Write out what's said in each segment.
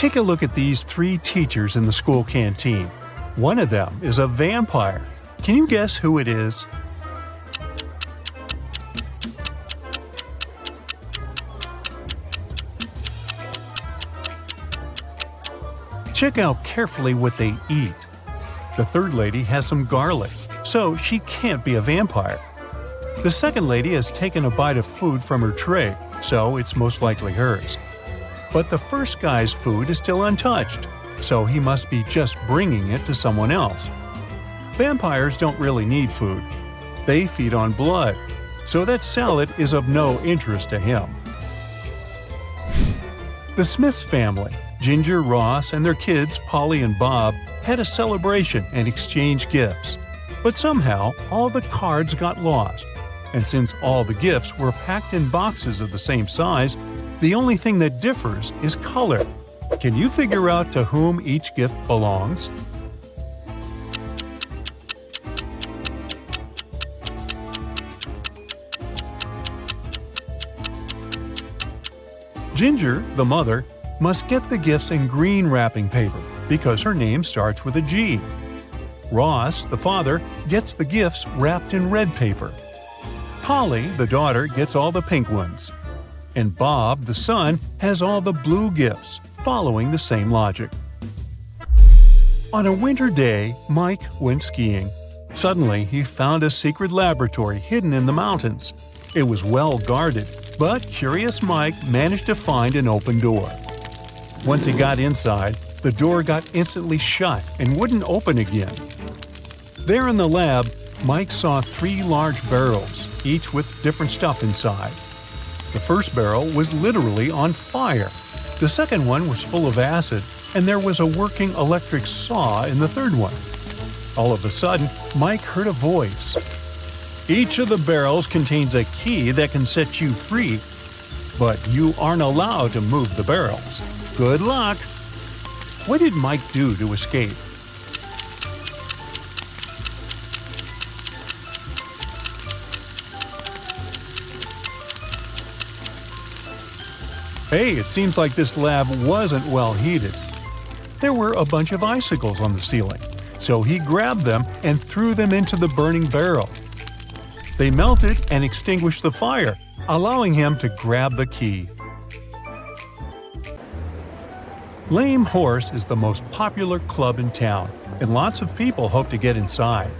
Take a look at these 3 teachers in the school canteen. One of them is a vampire. Can you guess who it is? Check out carefully what they eat. The third lady has some garlic, so she can't be a vampire. The second lady has taken a bite of food from her tray, so it's most likely hers. But the first guy's food is still untouched, so he must be just bringing it to someone else. Vampires don't really need food. They feed on blood, so that salad is of no interest to him. The Smiths family, Ginger, Ross, and their kids, Polly and Bob, had a celebration and exchanged gifts. But somehow, all the cards got lost. And since all the gifts were packed in boxes of the same size, the only thing that differs is color. Can you figure out to whom each gift belongs? Ginger, the mother, must get the gifts in green wrapping paper because her name starts with a G. Ross, the father, gets the gifts wrapped in red paper. Polly, the daughter, gets all the pink ones. And Bob, the son, has all the blue gifts, following the same logic. On a winter day, Mike went skiing. Suddenly, he found a secret laboratory hidden in the mountains. It was well guarded, but curious Mike managed to find an open door. Once he got inside, the door got instantly shut and wouldn't open again. There in the lab, Mike saw 3 large barrels, each with different stuff inside. The first barrel was literally on fire. The second one was full of acid, and there was a working electric saw in the third one. All of a sudden, Mike heard a voice. "Each of the barrels contains a key that can set you free, but you aren't allowed to move the barrels. Good luck!" What did Mike do to escape? Hey, it seems like this lab wasn't well heated. There were a bunch of icicles on the ceiling, so he grabbed them and threw them into the burning barrel. They melted and extinguished the fire, allowing him to grab the key. Lame Horse is the most popular club in town, and lots of people hope to get inside.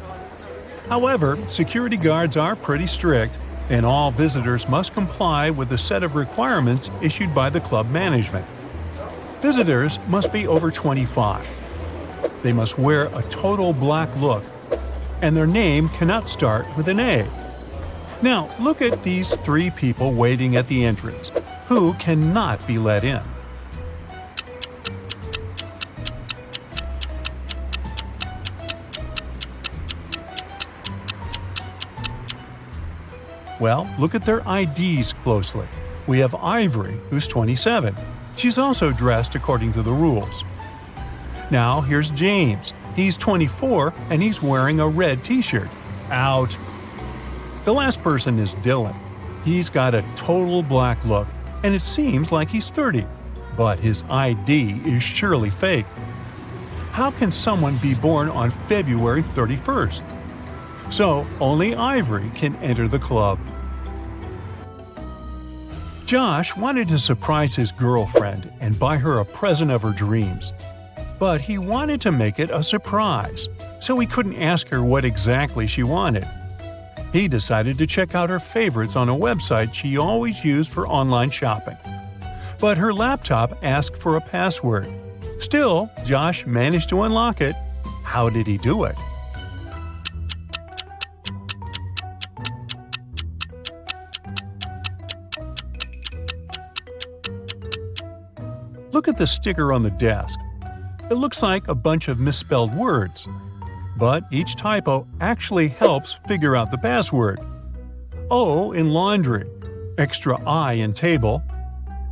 However, security guards are pretty strict, and all visitors must comply with a set of requirements issued by the club management. Visitors must be over 25. They must wear a total black look, and their name cannot start with an A. Now, look at these 3 people waiting at the entrance, who cannot be let in. Well, look at their IDs closely. We have Ivory, who's 27. She's also dressed according to the rules. Now, here's James. He's 24, and he's wearing a red t-shirt. Out. The last person is Dylan. He's got a total black look, and it seems like he's 30. But his ID is surely fake. How can someone be born on February 31st? So, only Ivory can enter the club. Josh wanted to surprise his girlfriend and buy her a present of her dreams. But he wanted to make it a surprise, so he couldn't ask her what exactly she wanted. He decided to check out her favorites on a website she always used for online shopping. But her laptop asked for a password. Still, Josh managed to unlock it. How did he do it? Look at the sticker on the desk. It looks like a bunch of misspelled words. But each typo actually helps figure out the password. O in laundry, extra I in table,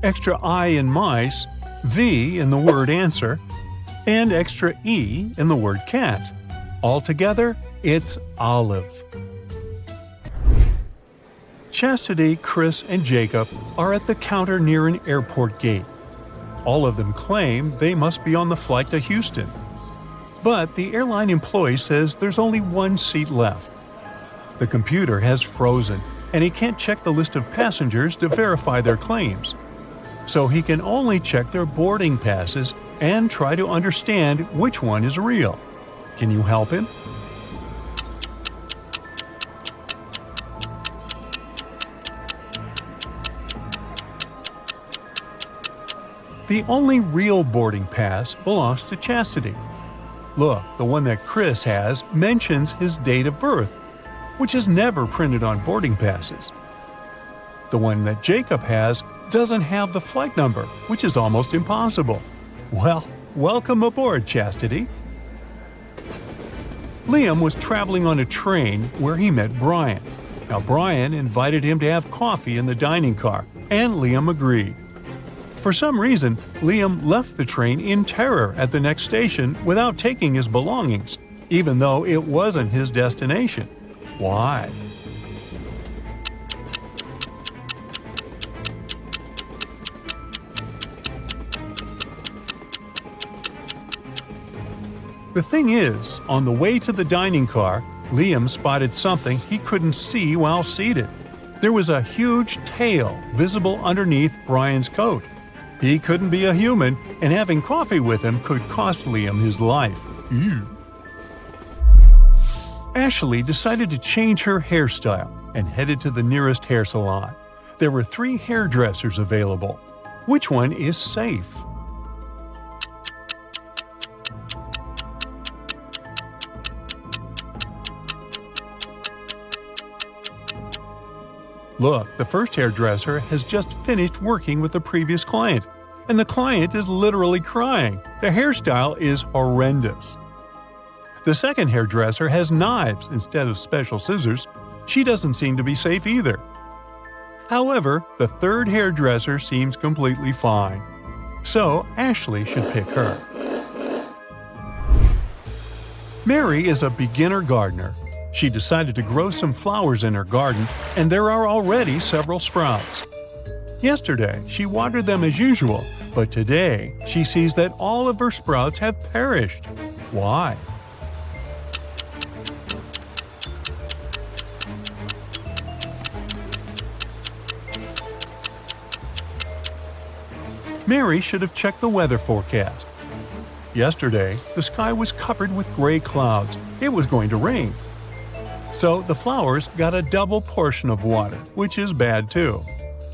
extra I in mice, V in the word answer, and extra E in the word cat. Altogether, it's olive. Chastity, Chris, and Jacob are at the counter near an airport gate. All of them claim they must be on the flight to Houston. But the airline employee says there's only one seat left. The computer has frozen, and he can't check the list of passengers to verify their claims. So he can only check their boarding passes and try to understand which one is real. Can you help him? The only real boarding pass belongs to Chastity. Look, the one that Chris has mentions his date of birth, which is never printed on boarding passes. The one that Jacob has doesn't have the flight number, which is almost impossible. Well, welcome aboard, Chastity. Liam was traveling on a train where he met Brian. Now, Brian invited him to have coffee in the dining car, and Liam agreed. For some reason, Liam left the train in terror at the next station without taking his belongings, even though it wasn't his destination. Why? The thing is, on the way to the dining car, Liam spotted something he couldn't see while seated. There was a huge tail visible underneath Brian's coat. He couldn't be a human, and having coffee with him could cost Liam his life. Ew. Ashley decided to change her hairstyle and headed to the nearest hair salon. There were 3 hairdressers available. Which one is safe? Look, the first hairdresser has just finished working with the previous client, and the client is literally crying. The hairstyle is horrendous. The second hairdresser has knives instead of special scissors. She doesn't seem to be safe either. However, the third hairdresser seems completely fine. So, Ashley should pick her. Mary is a beginner gardener. She decided to grow some flowers in her garden, and there are already several sprouts. Yesterday, she watered them as usual, but today she sees that all of her sprouts have perished. Why? Mary should have checked the weather forecast. Yesterday, the sky was covered with gray clouds. It was going to rain. So the flowers got a double portion of water, which is bad too.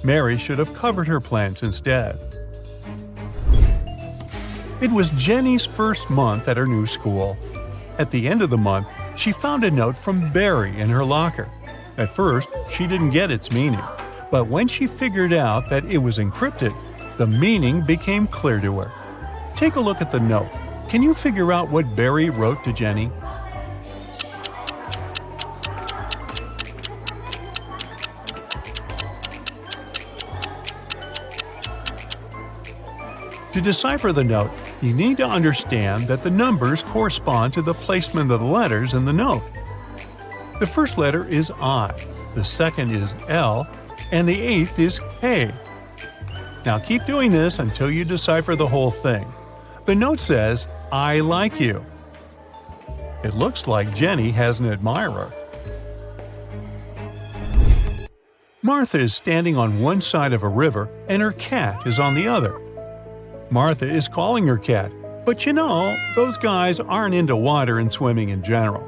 Mary should have covered her plants instead. It was Jenny's first month at her new school. At the end of the month, she found a note from Barry in her locker. At first, she didn't get its meaning, but when she figured out that it was encrypted, the meaning became clear to her. Take a look at the note. Can you figure out what Barry wrote to Jenny? To decipher the note, you need to understand that the numbers correspond to the placement of the letters in the note. The first letter is I, the second is L, and the 8th is K. Now keep doing this until you decipher the whole thing. The note says, I like you. It looks like Jenny has an admirer. Martha is standing on one side of a river and her cat is on the other. Martha is calling her cat, but you know, those guys aren't into water and swimming in general.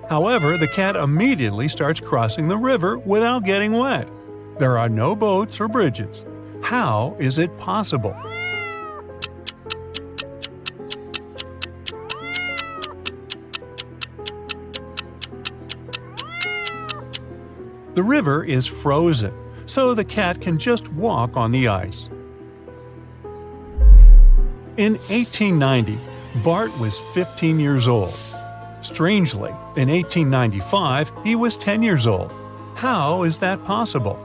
However, the cat immediately starts crossing the river without getting wet. There are no boats or bridges. How is it possible? The river is frozen, so the cat can just walk on the ice. In 1890, Bart was 15 years old. Strangely, in 1895, he was 10 years old. How is that possible?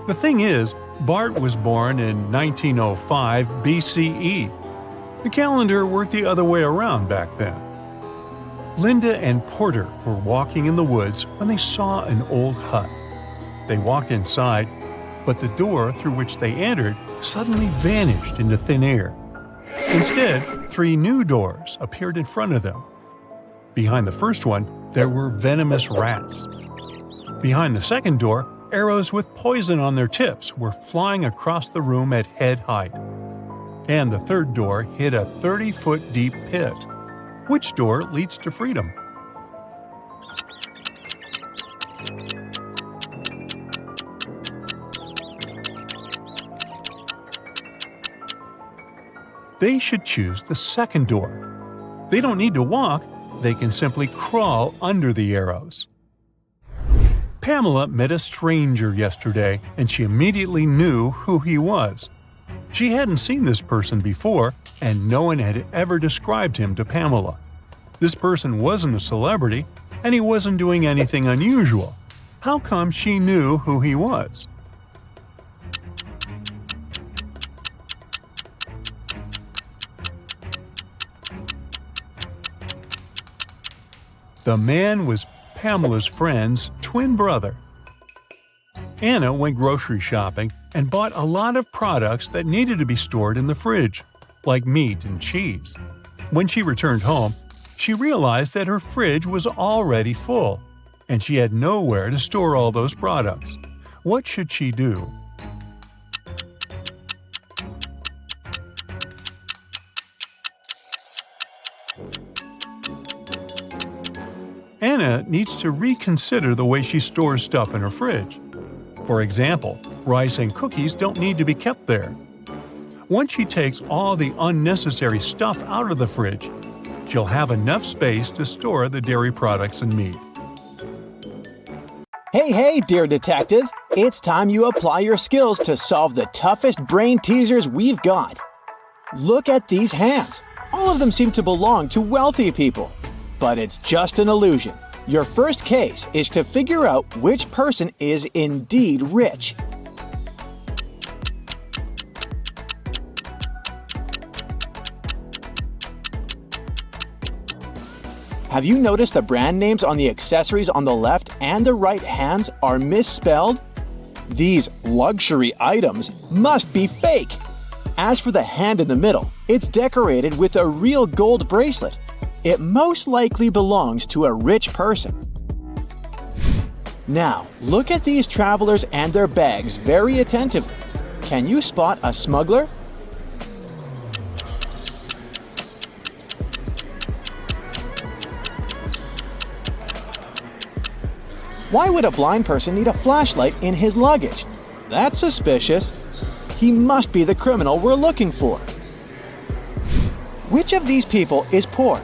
The thing is, Bart was born in 1905 BCE. The calendar worked the other way around back then. Linda and Porter were walking in the woods when they saw an old hut. They walked inside, but the door through which they entered suddenly vanished into thin air. Instead, 3 new doors appeared in front of them. Behind the first one, there were venomous rats. Behind the second door, arrows with poison on their tips were flying across the room at head height. And the third door hid a 30-foot deep pit. Which door leads to freedom? They should choose the second door. They don't need to walk, they can simply crawl under the arrows. Pamela met a stranger yesterday, and she immediately knew who he was. She hadn't seen this person before, and no one had ever described him to Pamela. This person wasn't a celebrity, and he wasn't doing anything unusual. How come she knew who he was? The man was Pamela's friend's twin brother. Anna went grocery shopping and bought a lot of products that needed to be stored in the fridge, like meat and cheese. When she returned home, she realized that her fridge was already full, and she had nowhere to store all those products. What should she do? Anna needs to reconsider the way she stores stuff in her fridge. For example, rice and cookies don't need to be kept there. Once she takes all the unnecessary stuff out of the fridge, she'll have enough space to store the dairy products and meat. Hey, dear detective! It's time you apply your skills to solve the toughest brain teasers we've got. Look at these hands. All of them seem to belong to wealthy people. But it's just an illusion. Your first case is to figure out which person is indeed rich. Have you noticed the brand names on the accessories on the left and the right hands are misspelled? These luxury items must be fake. As for the hand in the middle, it's decorated with a real gold bracelet. It most likely belongs to a rich person. Now, look at these travelers and their bags very attentively. Can you spot a smuggler? Why would a blind person need a flashlight in his luggage? That's suspicious. He must be the criminal we're looking for. Which of these people is poor?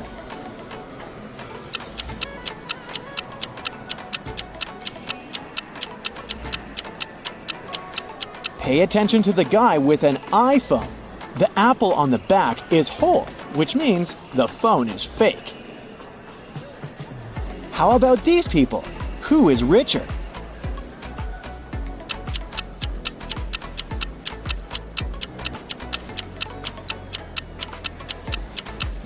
Pay attention to the guy with an iPhone. The apple on the back is whole, which means the phone is fake. How about these people? Who is richer?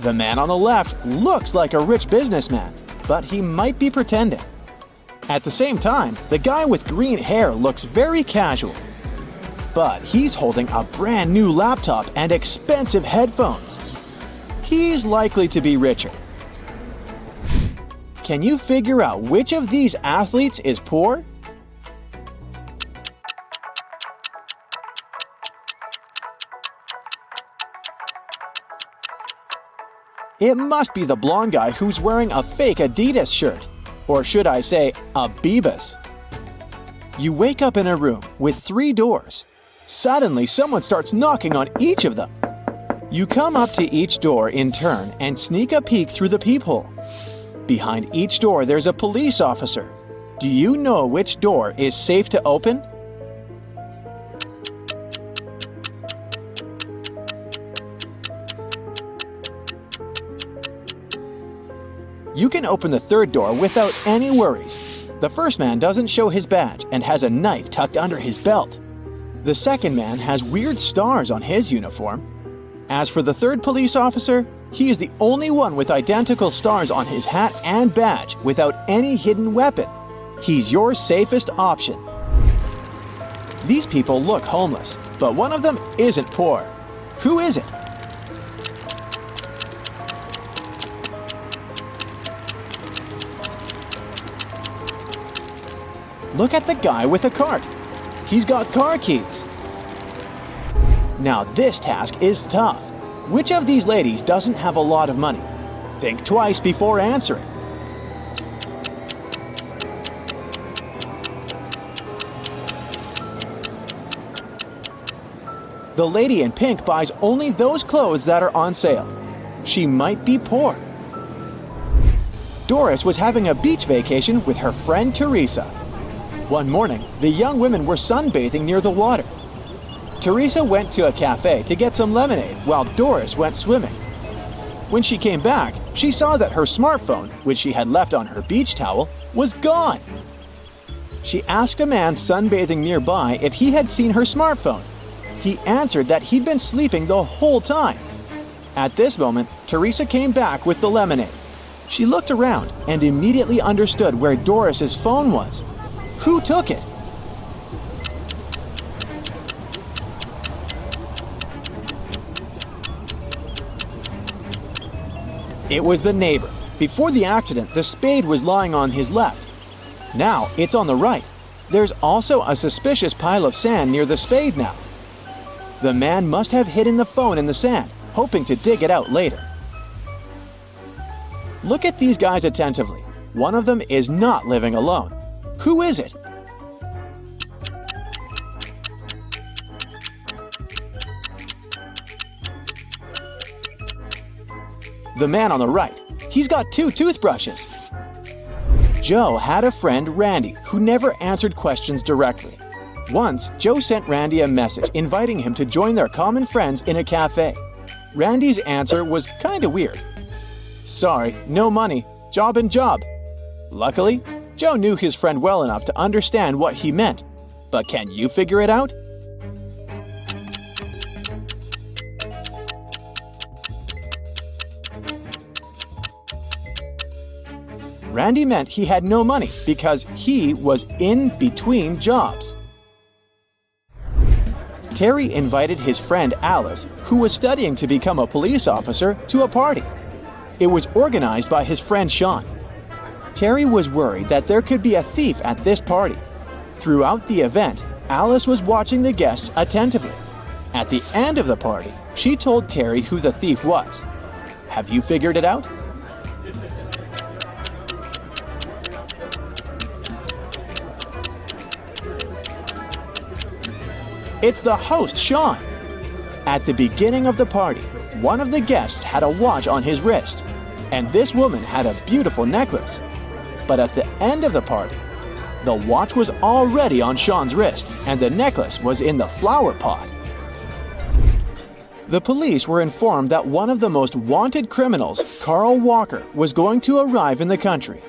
The man on the left looks like a rich businessman, but he might be pretending. At the same time, the guy with green hair looks very casual. But he's holding a brand new laptop and expensive headphones. He's likely to be richer. Can you figure out which of these athletes is poor? It must be the blonde guy who's wearing a fake Adidas shirt. Or should I say, a Bebas. You wake up in a room with 3 doors. Suddenly, someone starts knocking on each of them. You come up to each door in turn and sneak a peek through the peephole. Behind each door, there's a police officer. Do you know which door is safe to open? You can open the third door without any worries. The first man doesn't show his badge and has a knife tucked under his belt. The second man has weird stars on his uniform. As for the third police officer, He is the only one with identical stars on his hat and badge without any hidden weapon. He's your safest option. These people look homeless, but one of them isn't poor. Who is it? Look at the guy with the cart. He's got car keys. Now this task is tough. Which of these ladies doesn't have a lot of money? Think twice before answering. The lady in pink buys only those clothes that are on sale. She might be poor. Doris was having a beach vacation with her friend Teresa. One morning, the young women were sunbathing near the water. Teresa went to a cafe to get some lemonade while Doris went swimming. When she came back, she saw that her smartphone, which she had left on her beach towel, was gone. She asked a man sunbathing nearby if he had seen her smartphone. He answered that he'd been sleeping the whole time. At this moment, Teresa came back with the lemonade. She looked around and immediately understood where Doris's phone was. Who took it? It was the neighbor. Before the accident, the spade was lying on his left. Now it's on the right. There's also a suspicious pile of sand near the spade now. The man must have hidden the phone in the sand, hoping to dig it out later. Look at these guys attentively. One of them is not living alone. Who is it? The man on the right. He's got 2 toothbrushes. Joe had a friend, Randy, who never answered questions directly. Once, Joe sent Randy a message inviting him to join their common friends in a cafe. Randy's answer was kinda weird. Sorry, no money, job and job. Luckily, Joe knew his friend well enough to understand what he meant. But can you figure it out? Randy meant he had no money because he was in between jobs. Terry invited his friend Alice, who was studying to become a police officer, to a party. It was organized by his friend Sean. Terry was worried that there could be a thief at this party. Throughout the event, Alice was watching the guests attentively. At the end of the party, she told Terry who the thief was. Have you figured it out? It's the host, Sean. At the beginning of the party, one of the guests had a watch on his wrist, and this woman had a beautiful necklace. But at the end of the party, the watch was already on Sean's wrist, and the necklace was in the flower pot. The police were informed that one of the most wanted criminals, Carl Walker, was going to arrive in the country.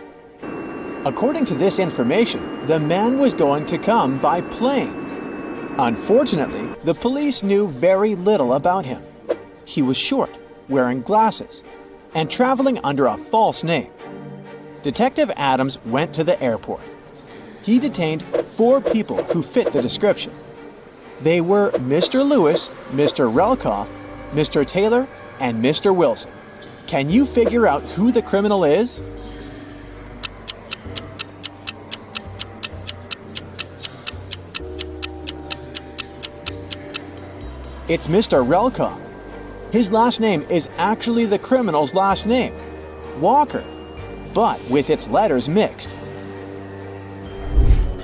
According to this information, the man was going to come by plane. Unfortunately, the police knew very little about him. He was short, wearing glasses, and traveling under a false name. Detective Adams went to the airport. He detained 4 people who fit the description. They were Mr. Lewis, Mr. Relkoff, Mr. Taylor, and Mr. Wilson. Can you figure out who the criminal is? It's Mr. Relkoff. His last name is actually the criminal's last name, Walker, but with its letters mixed.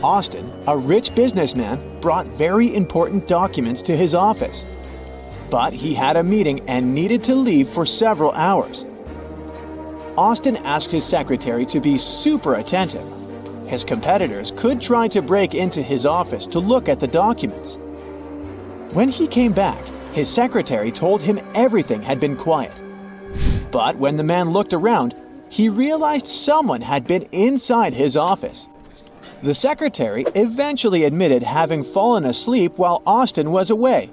Austin, a rich businessman, brought very important documents to his office. But he had a meeting and needed to leave for several hours. Austin asked his secretary to be super attentive. His competitors could try to break into his office to look at the documents. When he came back, his secretary told him everything had been quiet. But when the man looked around, he realized someone had been inside his office. The secretary eventually admitted having fallen asleep while Austin was away.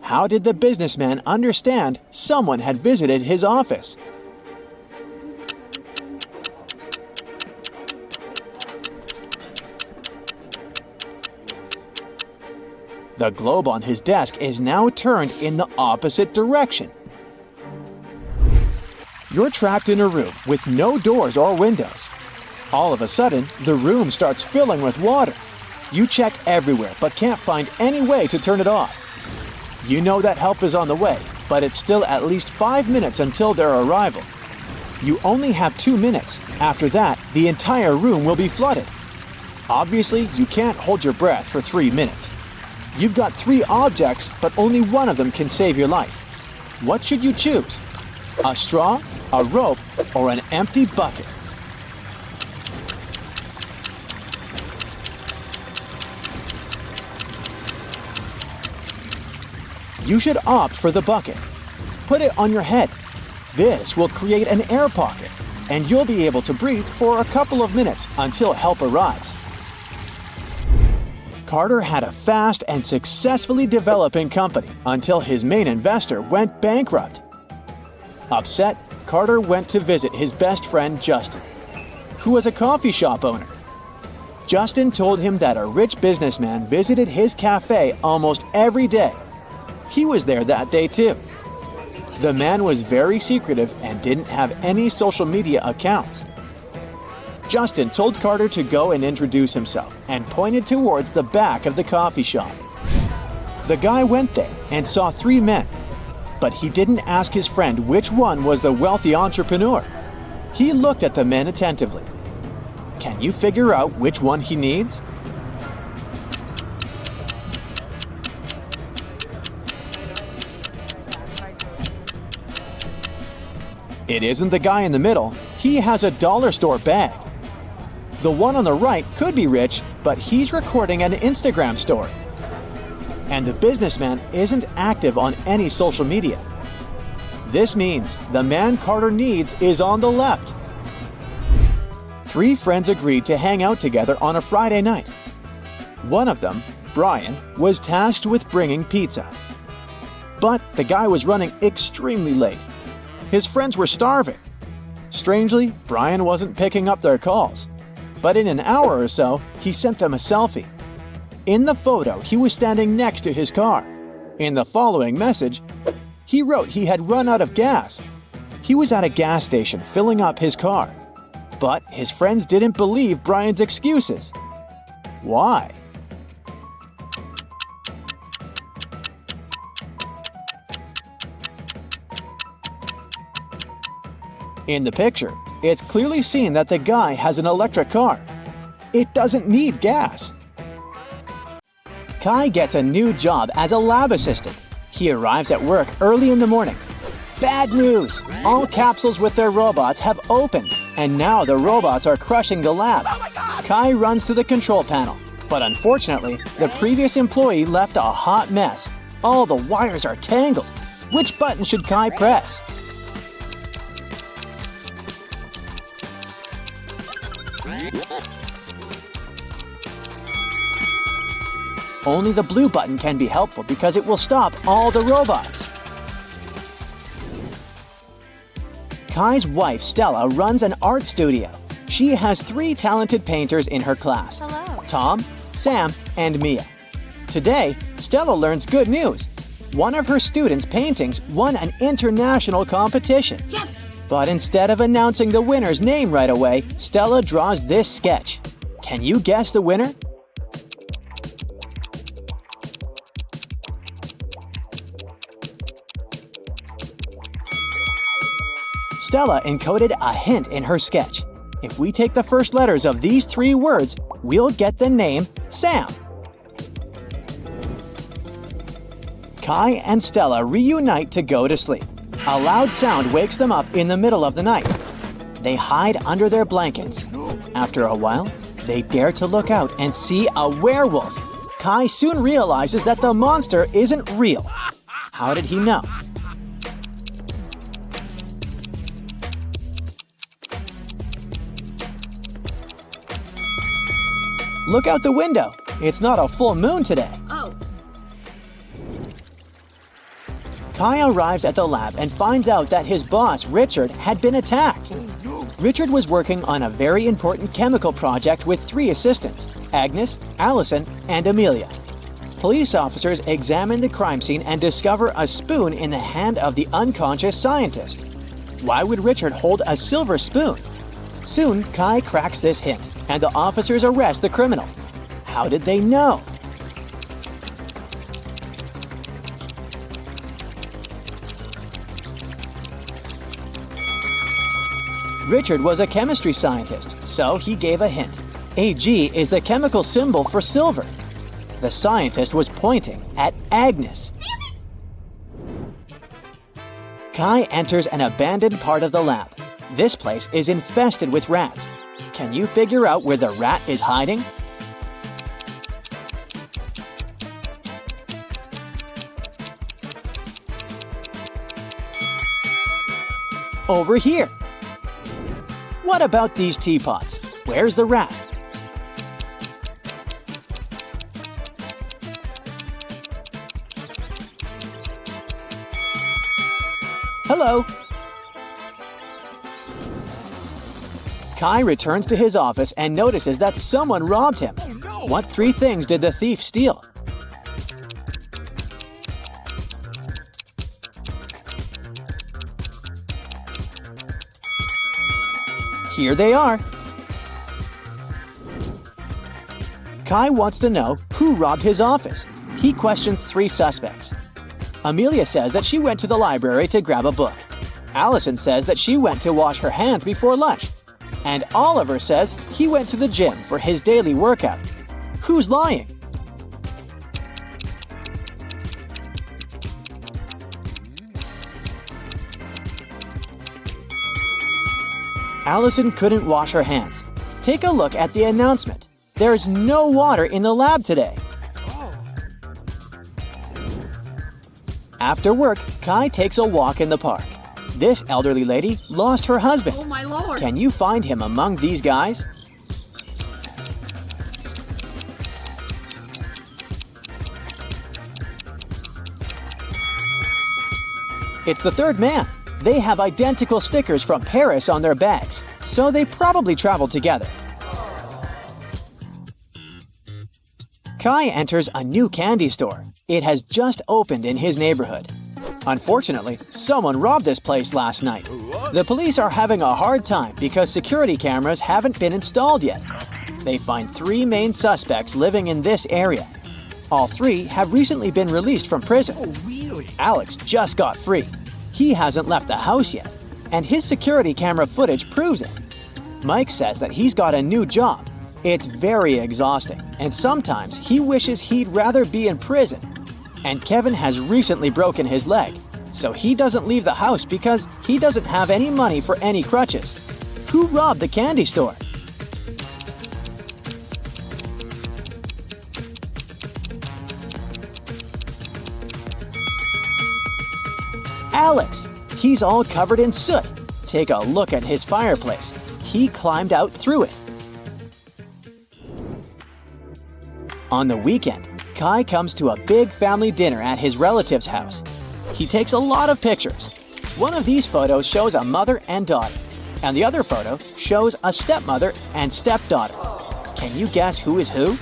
How did the businessman understand someone had visited his office? The globe on his desk is now turned in the opposite direction. You're trapped in a room with no doors or windows. All of a sudden, the room starts filling with water. You check everywhere but can't find any way to turn it off. You know that help is on the way, but it's still at least 5 minutes until their arrival. You only have 2 minutes. After that, the entire room will be flooded. Obviously, you can't hold your breath for 3 minutes. You've got 3 objects, but only one of them can save your life. What should you choose? A straw, a rope, or an empty bucket? You should opt for the bucket. Put it on your head. This will create an air pocket, and you'll be able to breathe for a couple of minutes until help arrives. Carter had a fast and successfully developing company until his main investor went bankrupt. Upset, Carter went to visit his best friend Justin, who was a coffee shop owner. Justin told him that a rich businessman visited his cafe almost every day. He was there that day too. The man was very secretive and didn't have any social media accounts. Justin told Carter to go and introduce himself and pointed towards the back of the coffee shop. The guy went there and saw 3 men, but he didn't ask his friend which one was the wealthy entrepreneur. He looked at the men attentively. Can you figure out which one he needs? It isn't the guy in the middle. He has a dollar store bag. The one on the right could be rich, but he's recording an Instagram story. And the businessman isn't active on any social media. This means the man Carter needs is on the left. 3 friends agreed to hang out together on a Friday night. One of them, Brian, was tasked with bringing pizza. But the guy was running extremely late. His friends were starving. Strangely, Brian wasn't picking up their calls. But in an hour or so, he sent them a selfie. In the photo, he was standing next to his car. In the following message, he wrote he had run out of gas. He was at a gas station filling up his car. But his friends didn't believe Brian's excuses. Why? In the picture, it's clearly seen that the guy has an electric car. It doesn't need gas. Kai gets a new job as a lab assistant. He arrives at work early in the morning. Bad news! All capsules with their robots have opened, and now the robots are crushing the lab. Kai runs to the control panel, but unfortunately, the previous employee left a hot mess. All the wires are tangled. Which button should Kai press? Only the blue button can be helpful because it will stop all the robots. Kai's wife, Stella, runs an art studio. She has 3 talented painters in her class. Hello. Tom, Sam, and Mia. Today, Stella learns good news. One of her students' paintings won an international competition. Yes! But instead of announcing the winner's name right away, Stella draws this sketch. Can you guess the winner? Stella encoded a hint in her sketch. If we take the first letters of these 3 words, we'll get the name Sam. Kai and Stella reunite to go to sleep. A loud sound wakes them up in the middle of the night. They hide under their blankets. After a while, they dare to look out and see a werewolf. Kai soon realizes that the monster isn't real. How did he know? Look out the window. It's not a full moon today. Oh. Kai arrives at the lab and finds out that his boss, Richard, had been attacked. Richard was working on a very important chemical project with 3 assistants, Agnes, Allison, and Amelia. Police officers examine the crime scene and discover a spoon in the hand of the unconscious scientist. Why would Richard hold a silver spoon? Soon, Kai cracks this hint, and the officers arrest the criminal. How did they know? Richard was a chemistry scientist, so he gave a hint. Ag is the chemical symbol for silver. The scientist was pointing at Agnes. Kai enters an abandoned part of the lab. This place is infested with rats. Can you figure out where the rat is hiding? Over here. What about these teapots? Where's the rat? Hello. Kai returns to his office and notices that someone robbed him. What 3 things did the thief steal? Here they are. Kai wants to know who robbed his office. He questions 3 suspects. Amelia says that she went to the library to grab a book. Allison says that she went to wash her hands before lunch. And Oliver says he went to the gym for his daily workout. Who's lying? Allison couldn't wash her hands. Take a look at the announcement. There's no water in the lab today. After work, Kai takes a walk in the park. This elderly lady lost her husband. Oh my lord! Can you find him among these guys? It's the 3rd man. They have identical stickers from Paris on their bags, so they probably traveled together. Kai enters a new candy store. It has just opened in his neighborhood. Unfortunately, someone robbed this place last night. The police are having a hard time because security cameras haven't been installed yet. They find 3 main suspects living in this area. All 3 have recently been released from prison. Alex just got free. He hasn't left the house yet, and his security camera footage proves it. Mike says that he's got a new job. It's very exhausting, and sometimes he wishes he'd rather be in prison. And Kevin has recently broken his leg, so he doesn't leave the house because he doesn't have any money for any crutches. Who robbed the candy store? Alex! He's all covered in soot. Take a look at his fireplace. He climbed out through it. On the weekend, Kai comes to a big family dinner at his relative's house. He takes a lot of pictures. One of these photos shows a mother and daughter, and the other photo shows a stepmother and stepdaughter. Can you guess who is who?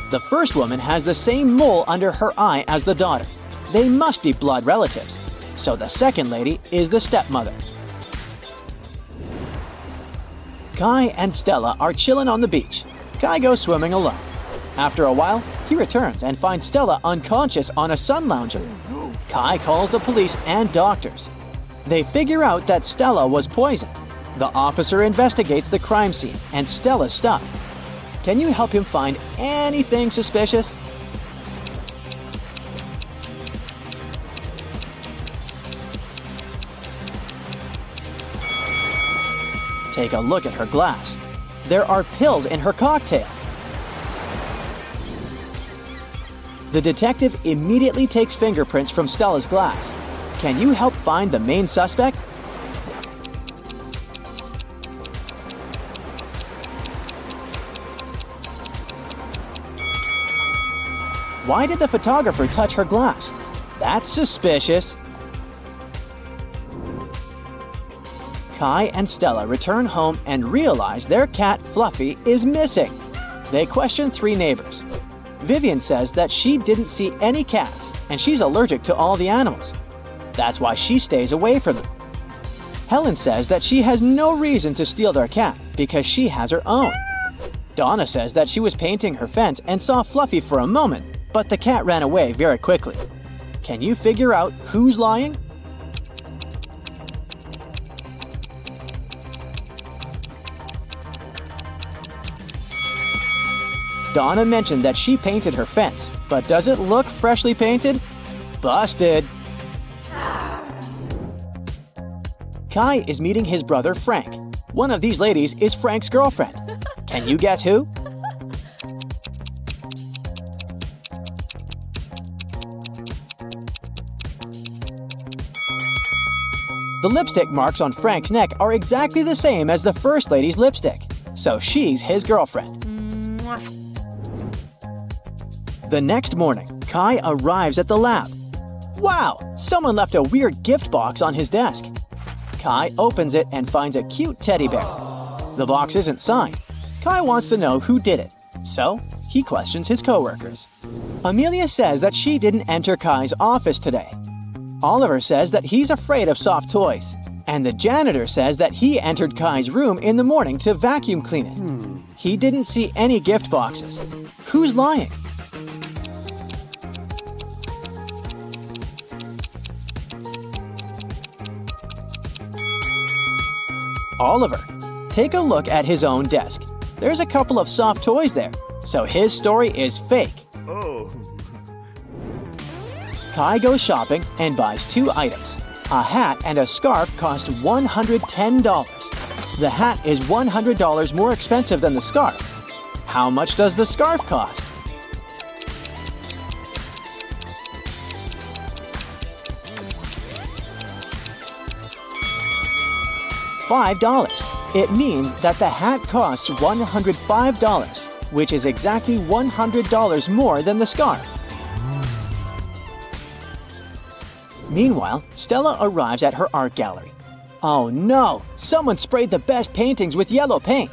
The first woman has the same mole under her eye as the daughter. They must be blood relatives. So the second lady is the stepmother. Kai and Stella are chilling on the beach. Kai goes swimming alone. After a while, he returns and finds Stella unconscious on a sun lounger. Kai calls the police and doctors. They figure out that Stella was poisoned. The officer investigates the crime scene and Stella's stuff. Can you help him find anything suspicious? Take a look at her glass. There are pills in her cocktail. The detective immediately takes fingerprints from Stella's glass. Can you help find the main suspect? Why did the photographer touch her glass? That's suspicious. Kai and Stella return home and realize their cat Fluffy is missing. They question 3 neighbors. Vivian says that she didn't see any cats and she's allergic to all the animals. That's why she stays away from them. Helen says that she has no reason to steal their cat because she has her own. Donna says that she was painting her fence and saw Fluffy for a moment, but the cat ran away very quickly. Can you figure out who's lying? Donna mentioned that she painted her fence, but does it look freshly painted? Busted! Kai is meeting his brother Frank. One of these ladies is Frank's girlfriend. Can you guess who? The lipstick marks on Frank's neck are exactly the same as the first lady's lipstick, so she's his girlfriend. The next morning, Kai arrives at the lab. Wow, someone left a weird gift box on his desk. Kai opens it and finds a cute teddy bear. The box isn't signed. Kai wants to know who did it, so he questions his coworkers. Amelia says that she didn't enter Kai's office today. Oliver says that he's afraid of soft toys. And the janitor says that he entered Kai's room in the morning to vacuum clean it. He didn't see any gift boxes. Who's lying? Oliver. Take a look at his own desk. There's a couple of soft toys there, so his story is fake. Oh. Kai goes shopping and buys 2 items. A hat and a scarf cost $110. The hat is $100 more expensive than the scarf. How much does the scarf cost? $5. It means that the hat costs $105, which is exactly $100 more than the scarf. Meanwhile, Stella arrives at her art gallery. Oh no! Someone sprayed the best paintings with yellow paint!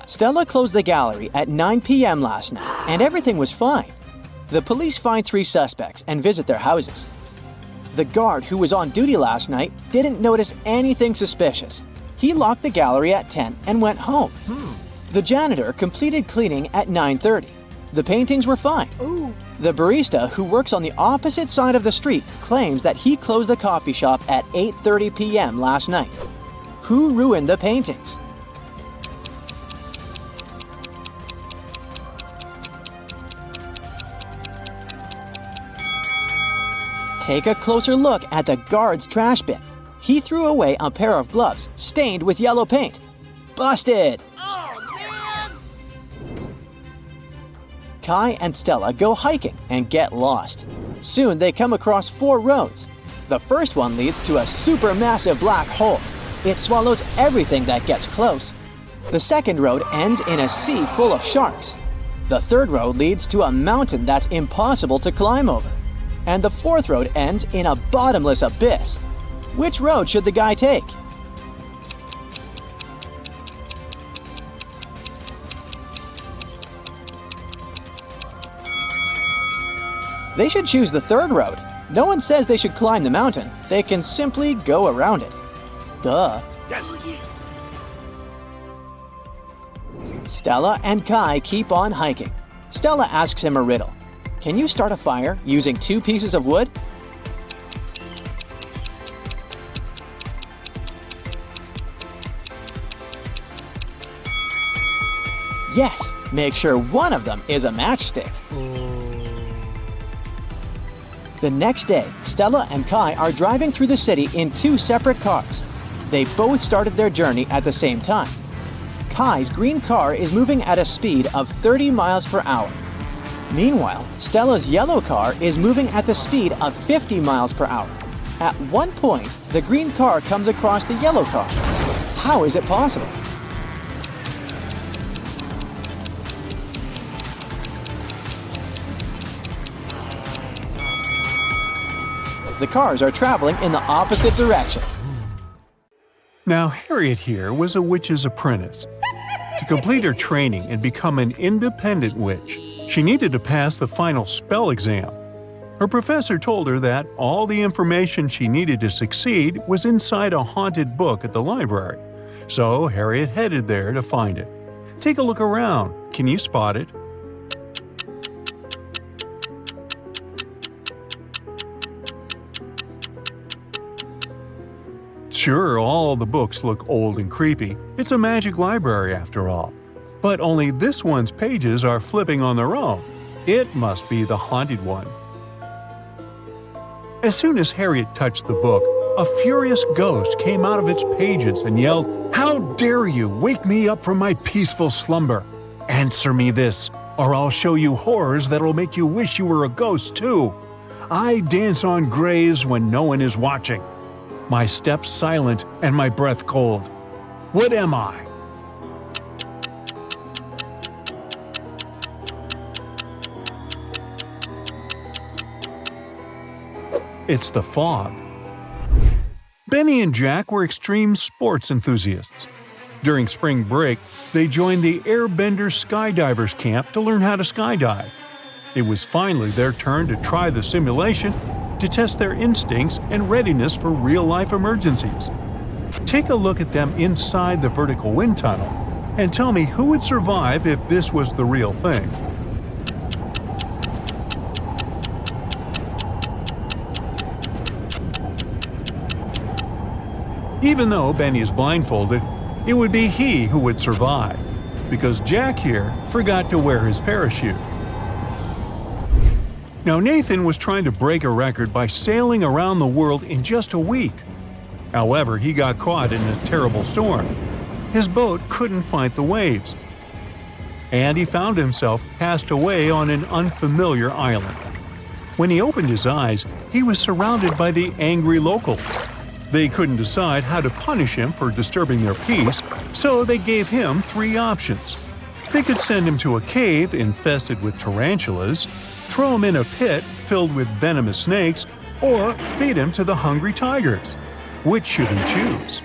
Stella closed the gallery at 9 p.m. last night, and everything was fine. The police find 3 suspects and visit their houses. The guard who was on duty last night didn't notice anything suspicious. He locked the gallery at 10 and went home. The janitor completed cleaning at 9:30. The paintings were fine. The barista who works on the opposite side of the street claims that he closed the coffee shop at 8:30 p.m. last night. Who ruined the paintings? Take a closer look at the guard's trash bin. He threw away a pair of gloves stained with yellow paint. Busted! Kai and Stella go hiking and get lost. Soon they come across 4 roads. The first one leads to a supermassive black hole. It swallows everything that gets close. The second road ends in a sea full of sharks. The third road leads to a mountain that's impossible to climb over. And the fourth road ends in a bottomless abyss. Which road should the guy take? They should choose the third road. No one says they should climb the mountain. They can simply go around it. Duh. Yes. Stella and Kai keep on hiking. Stella asks him a riddle. Can you start a fire using 2 pieces of wood? Yes, make sure one of them is a matchstick. The next day, Stella and Kai are driving through the city in 2 separate cars. They both started their journey at the same time. Kai's green car is moving at a speed of 30 miles per hour. Meanwhile, Stella's yellow car is moving at the speed of 50 miles per hour. At one point, the green car comes across the yellow car. How is it possible? the cars are traveling in the opposite direction. Now, Harriet here was a witch's apprentice. To complete her training and become an independent witch, she needed to pass the final spell exam. Her professor told her that all the information she needed to succeed was inside a haunted book at the library. So Harriet headed there to find it. Take a look around. Can you spot it? Sure, all the books look old and creepy. It's a magic library after all. But only this one's pages are flipping on their own. It must be the haunted one. As soon as Harriet touched the book, a furious ghost came out of its pages and yelled, "How dare you wake me up from my peaceful slumber? Answer me this, or I'll show you horrors that'll make you wish you were a ghost too. I dance on graves when no one is watching. My steps silent and my breath cold. What am I?" It's the fog. Benny and Jack were extreme sports enthusiasts. During spring break, they joined the Airbender Skydivers camp to learn how to skydive. It was finally their turn to try the simulation to test their instincts and readiness for real-life emergencies. Take a look at them inside the vertical wind tunnel and tell me who would survive if this was the real thing. Even though Benny is blindfolded, it would be he who would survive, because Jack here forgot to wear his parachute. Now Nathan was trying to break a record by sailing around the world in just a week. However, he got caught in a terrible storm. His boat couldn't fight the waves, and he found himself cast away on an unfamiliar island. When he opened his eyes, he was surrounded by the angry locals. They couldn't decide how to punish him for disturbing their peace, so they gave him 3 options. They could send him to a cave infested with tarantulas, throw him in a pit filled with venomous snakes, or feed him to the hungry tigers. Which should he choose?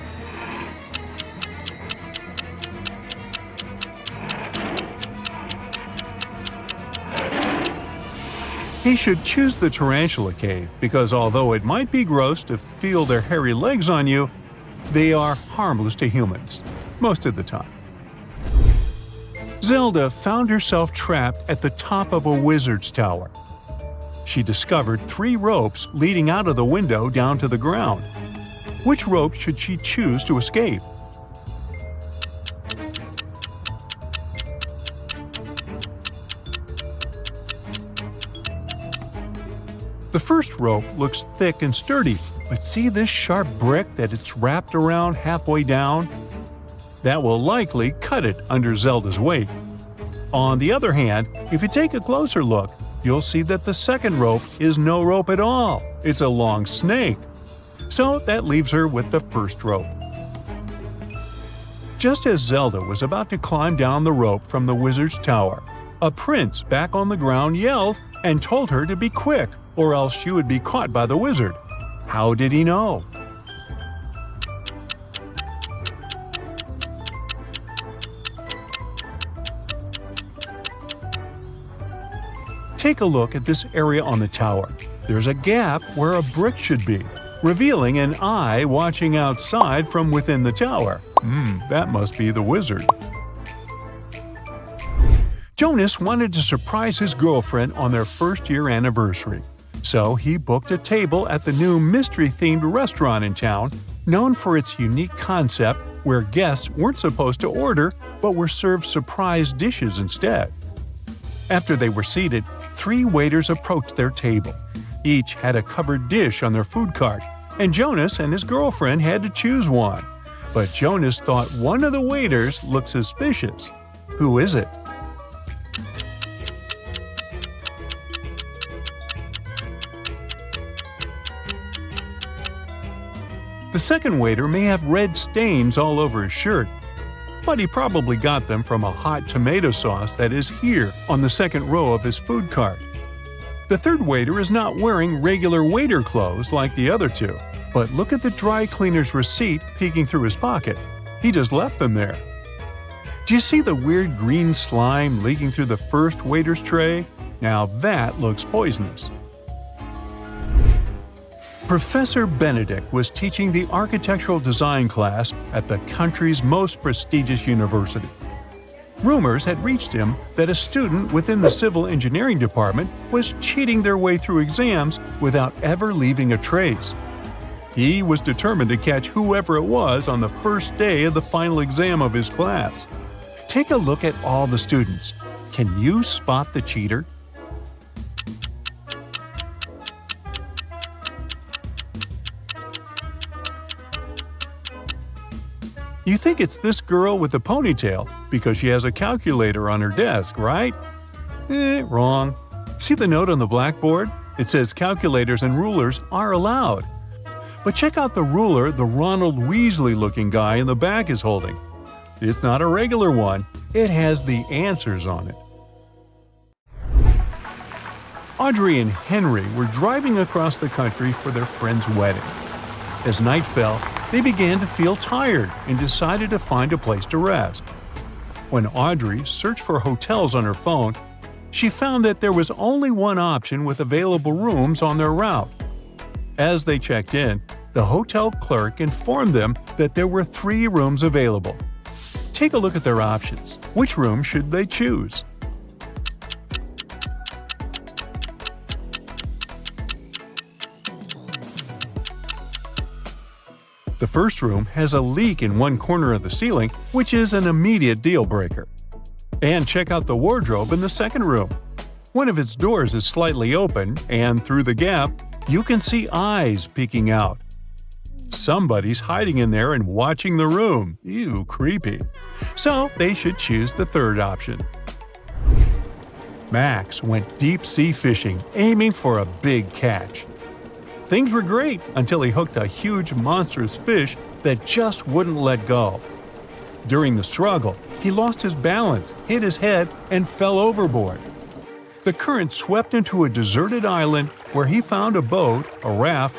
He should choose the tarantula cave because although it might be gross to feel their hairy legs on you, they are harmless to humans, most of the time. Zelda found herself trapped at the top of a wizard's tower. She discovered 3 ropes leading out of the window down to the ground. Which rope should she choose to escape? The first rope looks thick and sturdy, but see this sharp brick that it's wrapped around halfway down? That will likely cut it under Zelda's weight. On the other hand, if you take a closer look, you'll see that the second rope is no rope at all. It's a long snake. So that leaves her with the first rope. Just as Zelda was about to climb down the rope from the wizard's tower, a prince back on the ground yelled and told her to be quick, or else she would be caught by the wizard. How did he know? Take a look at this area on the tower. There's a gap where a brick should be, revealing an eye watching outside from within the tower. That must be the wizard. Jonas wanted to surprise his girlfriend on their first-year anniversary. So he booked a table at the new mystery-themed restaurant in town, known for its unique concept where guests weren't supposed to order but were served surprise dishes instead. After they were seated, 3 waiters approached their table. Each had a covered dish on their food cart, and Jonas and his girlfriend had to choose one. But Jonas thought one of the waiters looked suspicious. Who is it? The second waiter may have red stains all over his shirt, but he probably got them from a hot tomato sauce that is here on the second row of his food cart. The third waiter is not wearing regular waiter clothes like the other two, but look at the dry cleaner's receipt peeking through his pocket. He just left them there. Do you see the weird green slime leaking through the first waiter's tray? Now that looks poisonous. Professor Benedict was teaching the architectural design class at the country's most prestigious university. Rumors had reached him that a student within the civil engineering department was cheating their way through exams without ever leaving a trace. He was determined to catch whoever it was on the first day of the final exam of his class. Take a look at all the students. Can you spot the cheater? You think it's this girl with the ponytail because she has a calculator on her desk, right? Wrong. See the note on the blackboard? It says calculators and rulers are allowed. But check out the ruler the Ronald Weasley-looking guy in the back is holding. It's not a regular one. It has the answers on it. Audrey and Henry were driving across the country for their friend's wedding. As night fell, they began to feel tired and decided to find a place to rest. When Audrey searched for hotels on her phone, she found that there was only one option with available rooms on their route. As they checked in, the hotel clerk informed them that there were 3 rooms available. Take a look at their options. Which room should they choose? The first room has a leak in one corner of the ceiling, which is an immediate deal breaker. And check out the wardrobe in the second room. One of its doors is slightly open, and through the gap, you can see eyes peeking out. Somebody's hiding in there and watching the room. Ew, creepy. So they should choose the third option. Max went deep-sea fishing, aiming for a big catch. Things were great until he hooked a huge monstrous fish that just wouldn't let go. During the struggle, he lost his balance, hit his head, and fell overboard. The current swept him to a deserted island where he found a boat, a raft,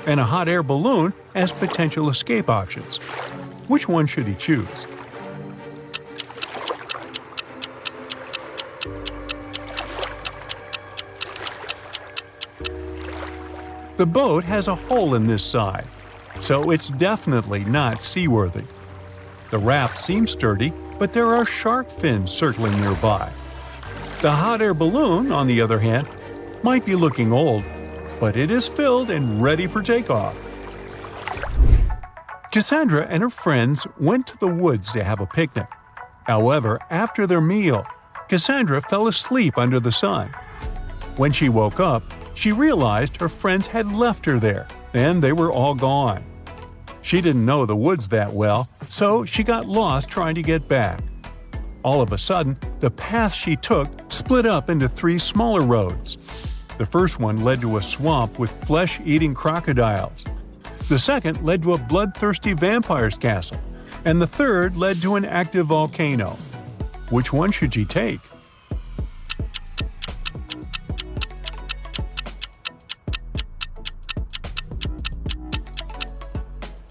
and a hot air balloon as potential escape options. Which one should he choose? The boat has a hole in this side, so it's definitely not seaworthy. The raft seems sturdy, but there are shark fins circling nearby. The hot air balloon, on the other hand, might be looking old, but it is filled and ready for takeoff. Cassandra and her friends went to the woods to have a picnic. However, after their meal, Cassandra fell asleep under the sun. When she woke up, she realized her friends had left her there, and they were all gone. She didn't know the woods that well, so she got lost trying to get back. All of a sudden, the path she took split up into 3 smaller roads. The first one led to a swamp with flesh-eating crocodiles. The second led to a bloodthirsty vampire's castle, and the third led to an active volcano. Which one should she take?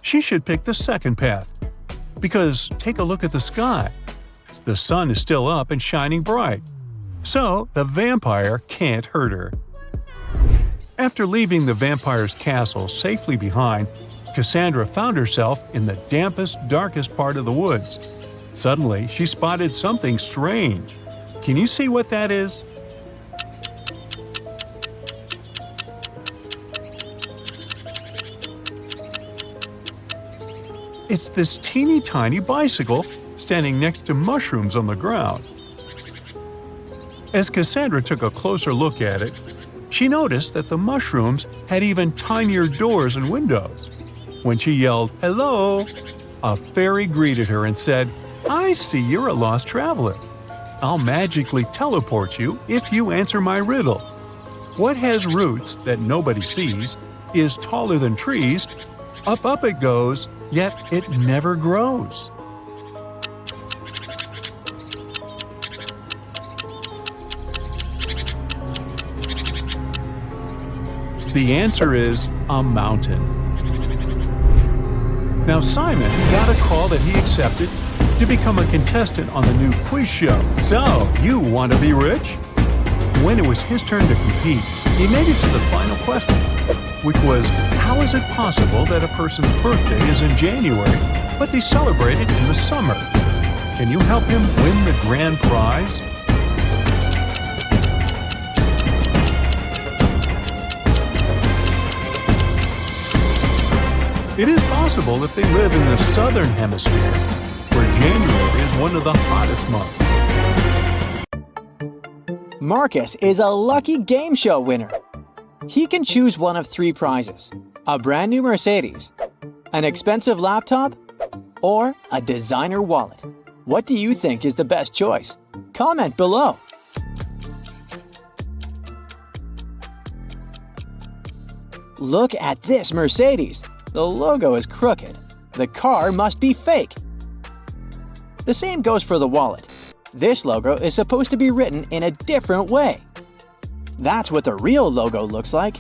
She should pick the second path. Because take a look at the sky. The sun is still up and shining bright. So the vampire can't hurt her. After leaving the vampire's castle safely behind, Cassandra found herself in the dampest, darkest part of the woods. Suddenly, she spotted something strange. Can you see what that is? It's this teeny tiny bicycle standing next to mushrooms on the ground. As Cassandra took a closer look at it, she noticed that the mushrooms had even tinier doors and windows. When she yelled, "Hello!" a fairy greeted her and said, "I see you're a lost traveler. I'll magically teleport you if you answer my riddle. What has roots that nobody sees, is taller than trees, up it goes, yet it never grows?" The answer is a mountain. Now Simon got a call that he accepted to become a contestant on the new quiz show. So, you want to be rich? When it was his turn to compete, he made it to the final question, which was, how is it possible that a person's birthday is in January, but they celebrate it in the summer? Can you help him win the grand prize? It is possible if they live in the southern hemisphere, where January is one of the hottest months. Marcus is a lucky game show winner. He can choose one of 3 prizes: a brand new Mercedes, an expensive laptop, or a designer wallet. What do you think is the best choice? Comment below. Look at this Mercedes. The logo is crooked. The car must be fake. The same goes for the wallet. This logo is supposed to be written in a different way. That's what the real logo looks like.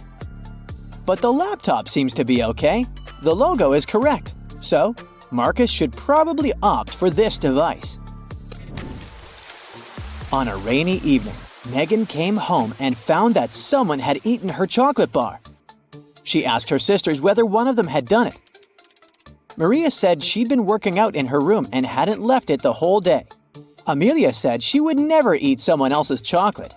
But the laptop seems to be okay. The logo is correct. So, Marcus should probably opt for this device. On a rainy evening, Megan came home and found that someone had eaten her chocolate bar. She asked her sisters whether one of them had done it. Maria said she'd been working out in her room and hadn't left it the whole day. Amelia said she would never eat someone else's chocolate.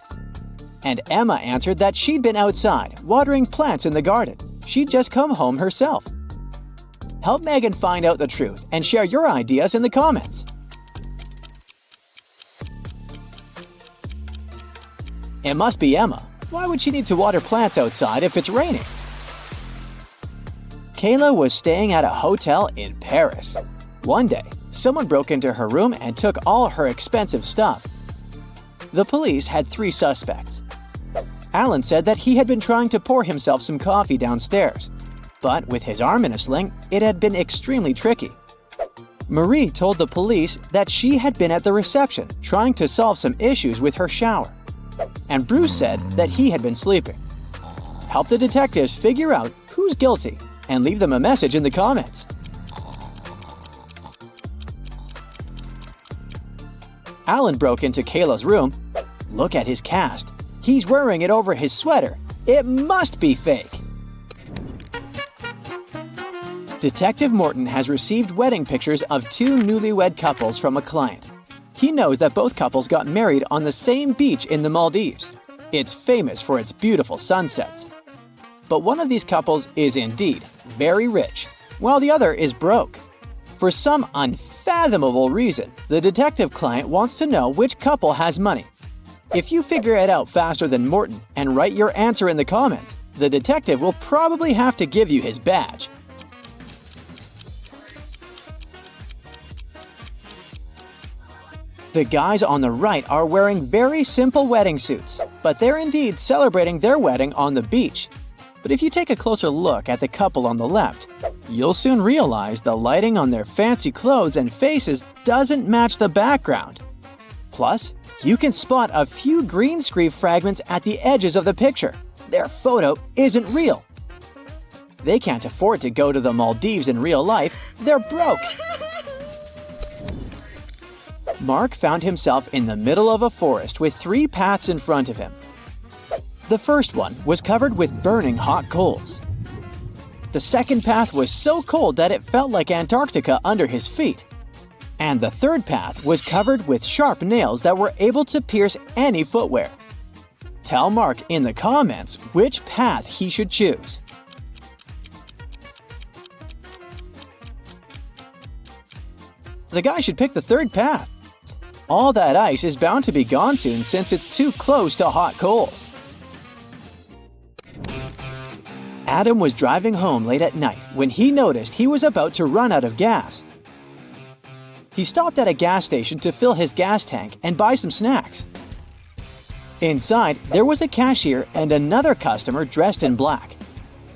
And Emma answered that she'd been outside, watering plants in the garden. She'd just come home herself. Help Megan find out the truth and share your ideas in the comments. It must be Emma. Why would she need to water plants outside if it's raining? Kayla was staying at a hotel in Paris. One day, someone broke into her room and took all her expensive stuff. The police had 3 suspects. Alan said that he had been trying to pour himself some coffee downstairs, but with his arm in a sling, it had been extremely tricky. Marie told the police that she had been at the reception trying to solve some issues with her shower. And Bruce said that he had been sleeping. Help the detectives figure out who's guilty and leave them a message in the comments. Alan broke into Kayla's room. Look at his cast. He's wearing it over his sweater. It must be fake. Detective Morton has received wedding pictures of 2 newlywed couples from a client. He knows that both couples got married on the same beach in the Maldives. It's famous for its beautiful sunsets. But one of these couples is indeed very rich, while the other is broke. For some unfathomable reason, the detective client wants to know which couple has money. If you figure it out faster than Morton and write your answer in the comments, the detective will probably have to give you his badge. The guys on the right are wearing very simple wedding suits, but they're indeed celebrating their wedding on the beach. But if you take a closer look at the couple on the left, you'll soon realize the lighting on their fancy clothes and faces doesn't match the background. Plus, you can spot a few green screen fragments at the edges of the picture. Their photo isn't real. They can't afford to go to the Maldives in real life. They're broke. Mark found himself in the middle of a forest with 3 paths in front of him. The first one was covered with burning hot coals. The second path was so cold that it felt like Antarctica under his feet. And the third path was covered with sharp nails that were able to pierce any footwear. Tell Mark in the comments which path he should choose. The guy should pick the third path. All that ice is bound to be gone soon since it's too close to hot coals. Adam was driving home late at night when he noticed he was about to run out of gas. He stopped at a gas station to fill his gas tank and buy some snacks. Inside, there was a cashier and another customer dressed in black.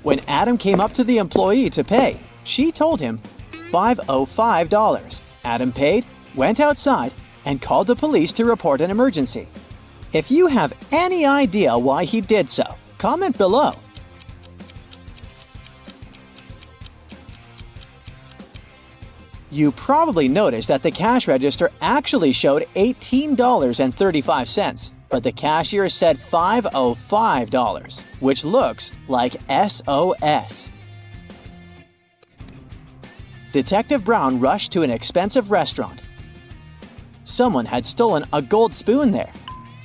When Adam came up to the employee to pay, she told him $505. Adam paid, went outside, and called the police to report an emergency. If you have any idea why he did so, comment below. You probably noticed that the cash register actually showed $18.35, but the cashier said $505, which looks like SOS. Detective Brown rushed to an expensive restaurant. Someone had stolen a gold spoon there.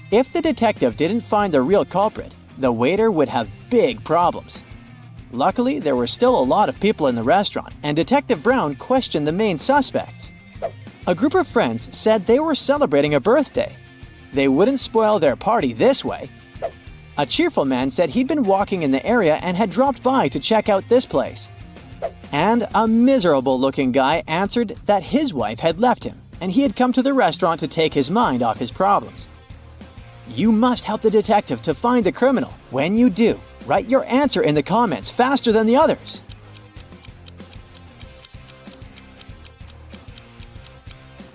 If the detective didn't find the real culprit, the waiter would have big problems. Luckily, there were still a lot of people in the restaurant, and Detective Brown questioned the main suspects. A group of friends said they were celebrating a birthday. They wouldn't spoil their party this way. A cheerful man said he'd been walking in the area and had dropped by to check out this place. And a miserable-looking guy answered that his wife had left him, and he had come to the restaurant to take his mind off his problems. You must help the detective to find the criminal. When you do, write your answer in the comments faster than the others.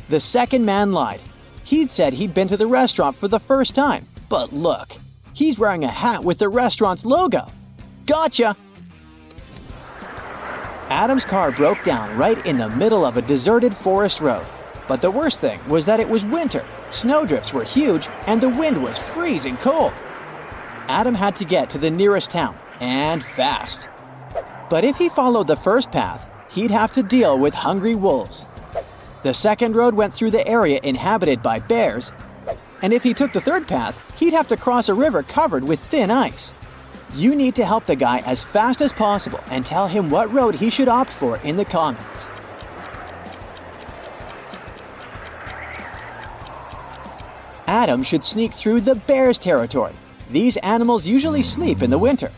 The second man lied. He'd said he'd been to the restaurant for the first time, but look, he's wearing a hat with the restaurant's logo. Gotcha! Adam's car broke down right in the middle of a deserted forest road. But the worst thing was that it was winter, snowdrifts were huge, and the wind was freezing cold. Adam had to get to the nearest town, and fast. But if he followed the first path, he'd have to deal with hungry wolves. The second road went through the area inhabited by bears, and if he took the third path, he'd have to cross a river covered with thin ice. You need to help the guy as fast as possible and tell him what road he should opt for in the comments. Adam should sneak through the bear's territory. These animals usually sleep in the winter.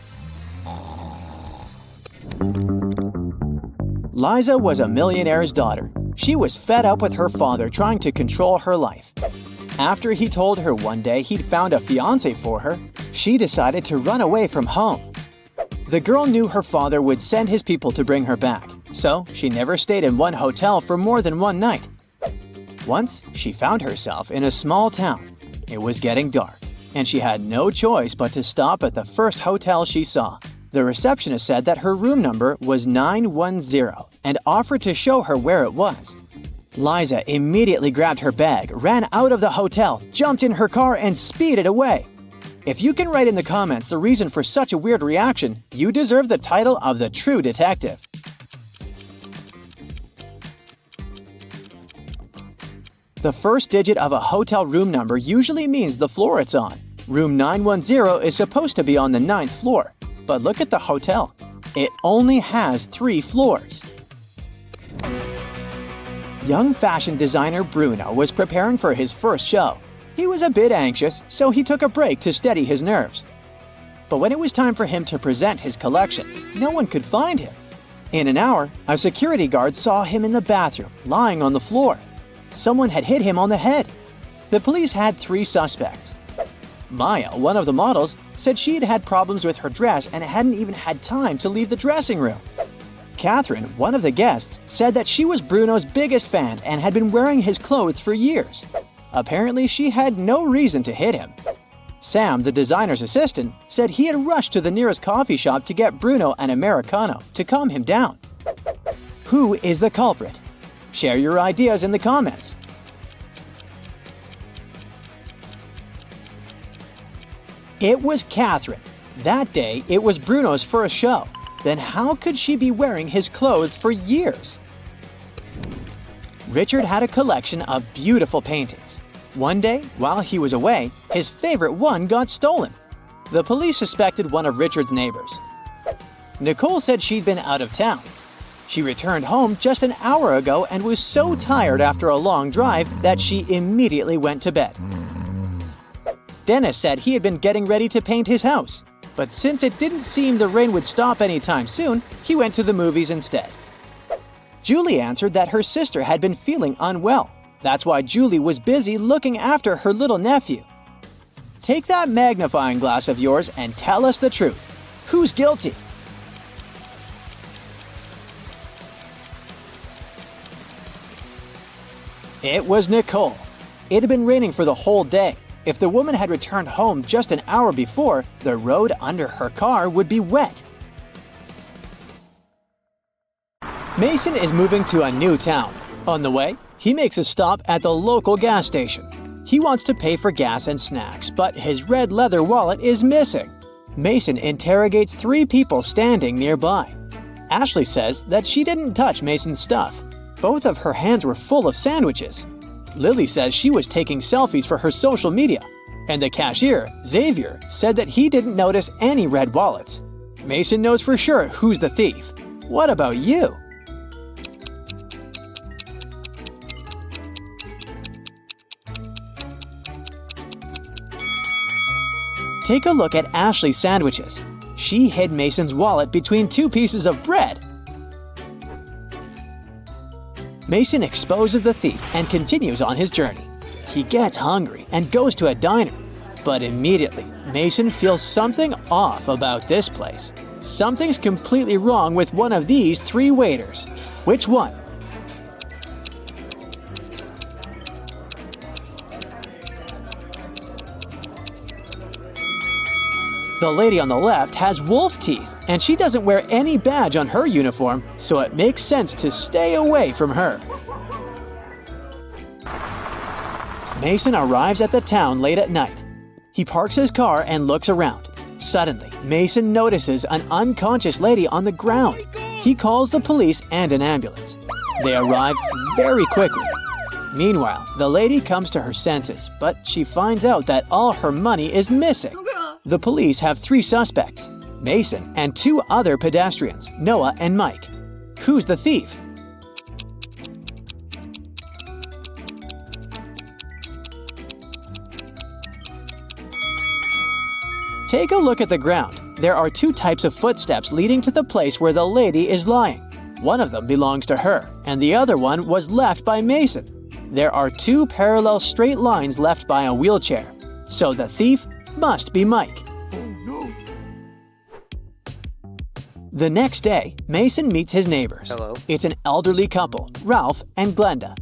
Liza was a millionaire's daughter. She was fed up with her father trying to control her life. After he told her one day he'd found a fiancé for her, she decided to run away from home. The girl knew her father would send his people to bring her back, so she never stayed in one hotel for more than one night. Once, she found herself in a small town. It was getting dark, and she had no choice but to stop at the first hotel she saw. The receptionist said that her room number was 910 and offered to show her where it was. Liza immediately grabbed her bag, ran out of the hotel, jumped in her car, and speeded away. If you can write in the comments the reason for such a weird reaction, you deserve the title of the true detective. The first digit of a hotel room number usually means the floor it's on. Room 910 is supposed to be on the 9th floor, but look at the hotel. It only has 3 floors. Young fashion designer Bruno was preparing for his first show. He was a bit anxious, so he took a break to steady his nerves. But when it was time for him to present his collection, no one could find him. In an hour, a security guard saw him in the bathroom, lying on the floor. Someone had hit him on the head. The police had 3 suspects. Maya, one of the models, said she'd had problems with her dress and hadn't even had time to leave the dressing room. Catherine, one of the guests, said that she was Bruno's biggest fan and had been wearing his clothes for years. Apparently, she had no reason to hit him. Sam, the designer's assistant, said he had rushed to the nearest coffee shop to get Bruno an Americano to calm him down. Who is the culprit? Share your ideas in the comments. It was Catherine. That day, it was Bruno's first show. Then how could she be wearing his clothes for years? Richard had a collection of beautiful paintings. One day, while he was away, his favorite one got stolen. The police suspected one of Richard's neighbors. Nicole said she'd been out of town. She returned home just an hour ago and was so tired after a long drive that she immediately went to bed. Dennis said he had been getting ready to paint his house, but since it didn't seem the rain would stop anytime soon, he went to the movies instead. Julie answered that her sister had been feeling unwell. That's why Julie was busy looking after her little nephew. Take that magnifying glass of yours and tell us the truth. Who's guilty? It was Nicole. It had been raining for the whole day. If the woman had returned home just an hour before, the road under her car would be wet. Mason is moving to a new town. On the way, he makes a stop at the local gas station. He wants to pay for gas and snacks, but his red leather wallet is missing. Mason interrogates 3 people standing nearby. Ashley says that she didn't touch Mason's stuff. Both of her hands were full of sandwiches. Lily says she was taking selfies for her social media. And the cashier, Xavier, said that he didn't notice any red wallets. Mason knows for sure who's the thief. What about you? Take a look at Ashley's sandwiches. She hid Mason's wallet between 2 pieces of bread. Mason exposes the thief and continues on his journey. He gets hungry and goes to a diner. But immediately, Mason feels something off about this place. Something's completely wrong with one of these 3 waiters. Which one? The lady on the left has wolf teeth, and she doesn't wear any badge on her uniform, so it makes sense to stay away from her. Mason arrives at the town late at night. He parks his car and looks around. Suddenly, Mason notices an unconscious lady on the ground. He calls the police and an ambulance. They arrive very quickly. Meanwhile, the lady comes to her senses, but she finds out that all her money is missing. The police have 3 suspects, Mason and 2 other pedestrians, Noah and Mike. Who's the thief? Take a look at the ground. There are 2 types of footsteps leading to the place where the lady is lying. One of them belongs to her, and the other one was left by Mason. There are 2 parallel straight lines left by a wheelchair. So the thief must be Mike. Oh no. The next day, Mason meets his neighbors. Hello. It's an elderly couple, Ralph and Glenda.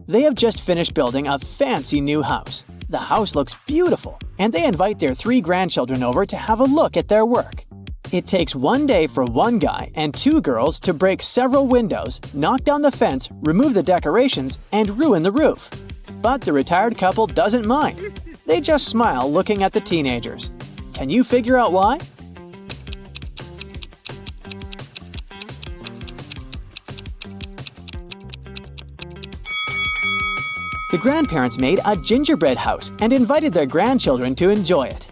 They have just finished building a fancy new house. The house looks beautiful, and they invite their 3 grandchildren over to have a look at their work. It takes 1 day for one guy and 2 girls to break several windows, knock down the fence, remove the decorations, and ruin the roof. But the retired couple doesn't mind. They just smile looking at the teenagers. Can you figure out why? The grandparents made a gingerbread house and invited their grandchildren to enjoy it.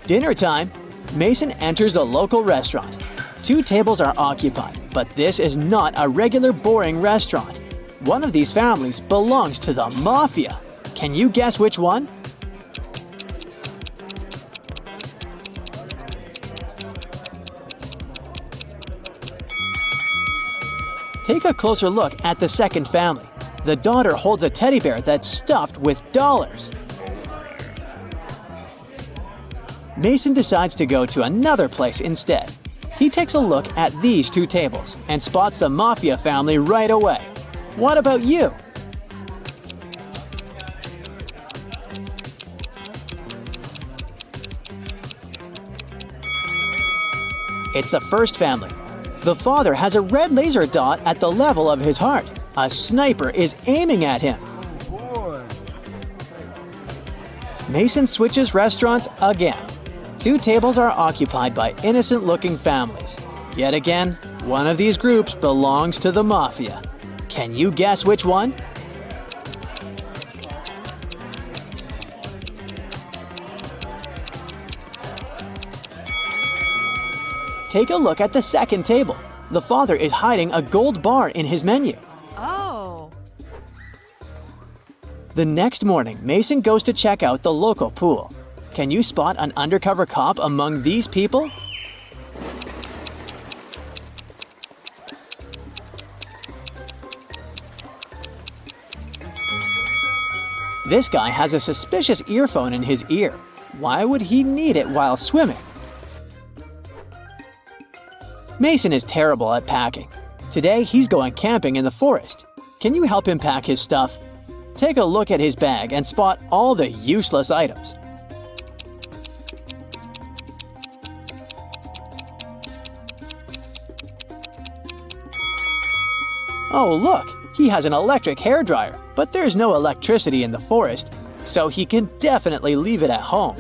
Dinner time. Mason enters a local restaurant. 2 tables are occupied, but this is not a regular boring restaurant. One of these families belongs to the Mafia. Can you guess which one? Take a closer look at the second family. The daughter holds a teddy bear that's stuffed with dollars. Mason decides to go to another place instead. He takes a look at these 2 tables and spots the Mafia family right away. What about you? It's the first family. The father has a red laser dot at the level of his heart. A sniper is aiming at him. Boy. Mason switches restaurants again. 2 tables are occupied by innocent-looking families. Yet again, one of these groups belongs to the Mafia. Can you guess which one? Take a look at the second table. The father is hiding a gold bar in his menu. Oh. The next morning, Mason goes to check out the local pool. Can you spot an undercover cop among these people? This guy has a suspicious earphone in his ear. Why would he need it while swimming? Mason is terrible at packing. Today, he's going camping in the forest. Can you help him pack his stuff? Take a look at his bag and spot all the useless items. Oh look, he has an electric hairdryer, but there's no electricity in the forest, so he can definitely leave it at home.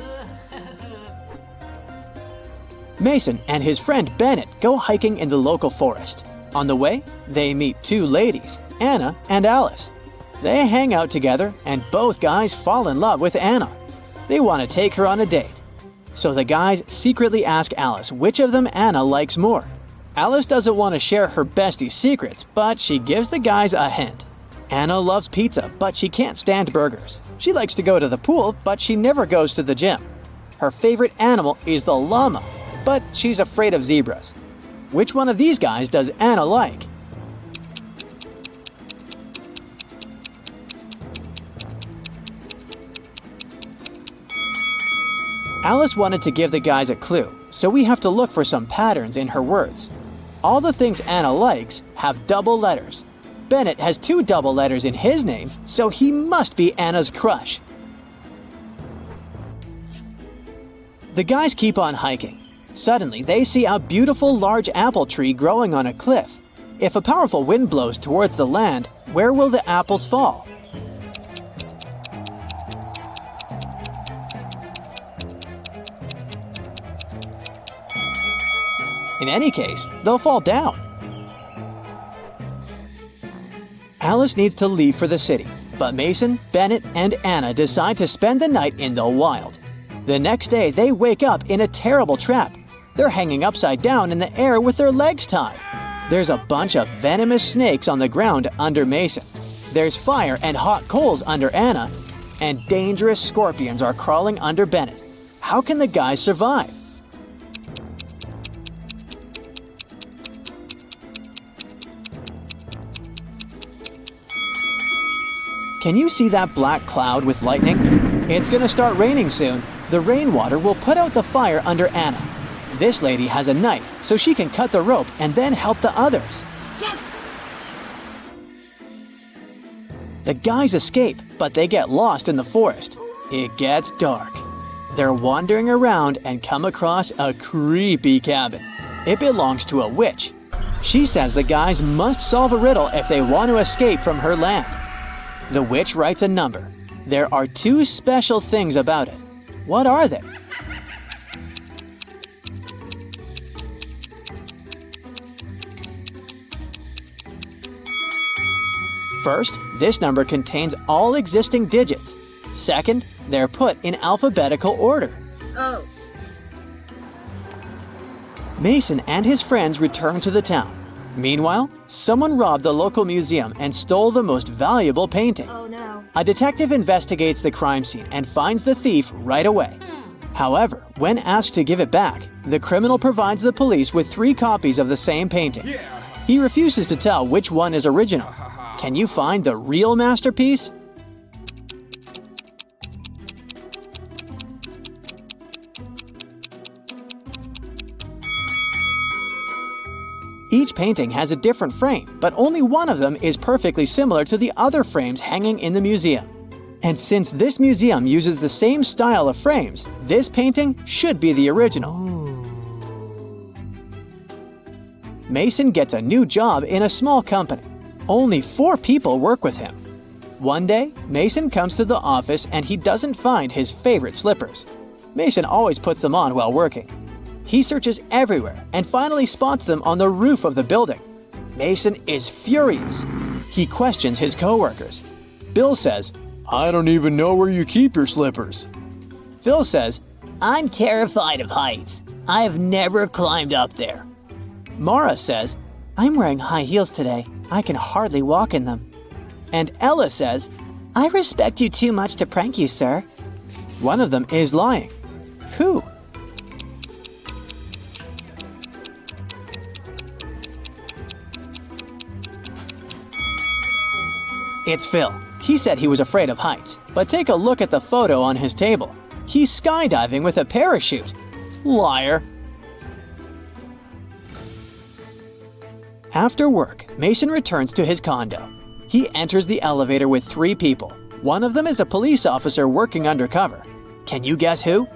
Mason and his friend Bennett go hiking in the local forest. On the way, they meet two ladies, Anna and Alice. They hang out together and both guys fall in love with Anna. They want to take her on a date. So the guys secretly ask Alice which of them Anna likes more. Alice doesn't want to share her bestie's secrets, but she gives the guys a hint. Anna loves pizza, but she can't stand burgers. She likes to go to the pool, but she never goes to the gym. Her favorite animal is the llama, but she's afraid of zebras. Which one of these guys does Anna like? Alice wanted to give the guys a clue, so we have to look for some patterns in her words. All the things Anna likes have double letters. Bennett has 2 double letters in his name, so he must be Anna's crush. The guys keep on hiking. Suddenly, they see a beautiful large apple tree growing on a cliff. If a powerful wind blows towards the land, where will the apples fall? In any case, they'll fall down. Alice needs to leave for the city, but Mason, Bennett, and Anna decide to spend the night in the wild. The next day, they wake up in a terrible trap. They're hanging upside down in the air with their legs tied. There's a bunch of venomous snakes on the ground under Mason. There's fire and hot coals under Anna, and dangerous scorpions are crawling under Bennett. How can the guys survive? Can you see that black cloud with lightning? It's gonna start raining soon. The rainwater will put out the fire under Anna. This lady has a knife, so she can cut the rope and then help the others. Yes! The guys escape, but they get lost in the forest. It gets dark. They're wandering around and come across a creepy cabin. It belongs to a witch. She says the guys must solve a riddle if they want to escape from her land. The witch writes a number. There are 2 special things about it. What are they? First, this number contains all existing digits. Second, they're put in alphabetical order. Oh. Mason and his friends return to the town. Meanwhile, someone robbed the local museum and stole the most valuable painting. Oh no. A detective investigates the crime scene and finds the thief right away. However, when asked to give it back, the criminal provides the police with 3 copies of the same painting. He refuses to tell which one is original. Can you find the real masterpiece? Each painting has a different frame, but only one of them is perfectly similar to the other frames hanging in the museum. And since this museum uses the same style of frames, this painting should be the original. Mason gets a new job in a small company. Only 4 people work with him. One day, Mason comes to the office and he doesn't find his favorite slippers. Mason always puts them on while working. He searches everywhere and finally spots them on the roof of the building. Mason is furious. He questions his coworkers. Bill says, "I don't even know where you keep your slippers." Phil says, "I'm terrified of heights. I've never climbed up there." Mara says, "I'm wearing high heels today. I can hardly walk in them." And Ella says, "I respect you too much to prank you, sir." One of them is lying. Who? It's Phil. He said he was afraid of heights, but take a look at the photo on his table. He's skydiving with a parachute. Liar. After work, Mason returns to his condo. He enters the elevator with 3 people. One of them is a police officer working undercover. Can you guess who?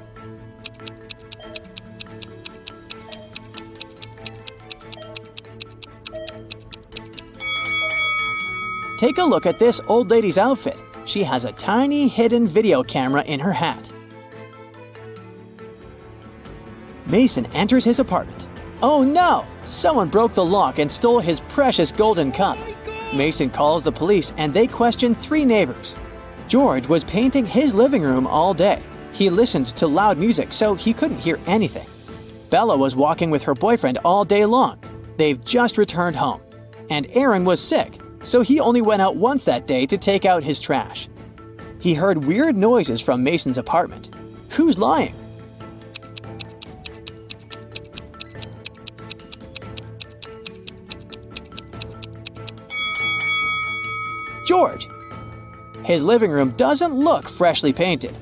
Take a look at this old lady's outfit. She has a tiny hidden video camera in her hat. Mason enters his apartment. Oh no! Someone broke the lock and stole his precious golden cup. Mason calls the police and they question 3 neighbors. George was painting his living room all day. He listened to loud music so he couldn't hear anything. Bella was walking with her boyfriend all day long. They've just returned home. And Aaron was sick, so he only went out once that day to take out his trash. He heard weird noises from Mason's apartment. Who's lying? George. His living room doesn't look freshly painted.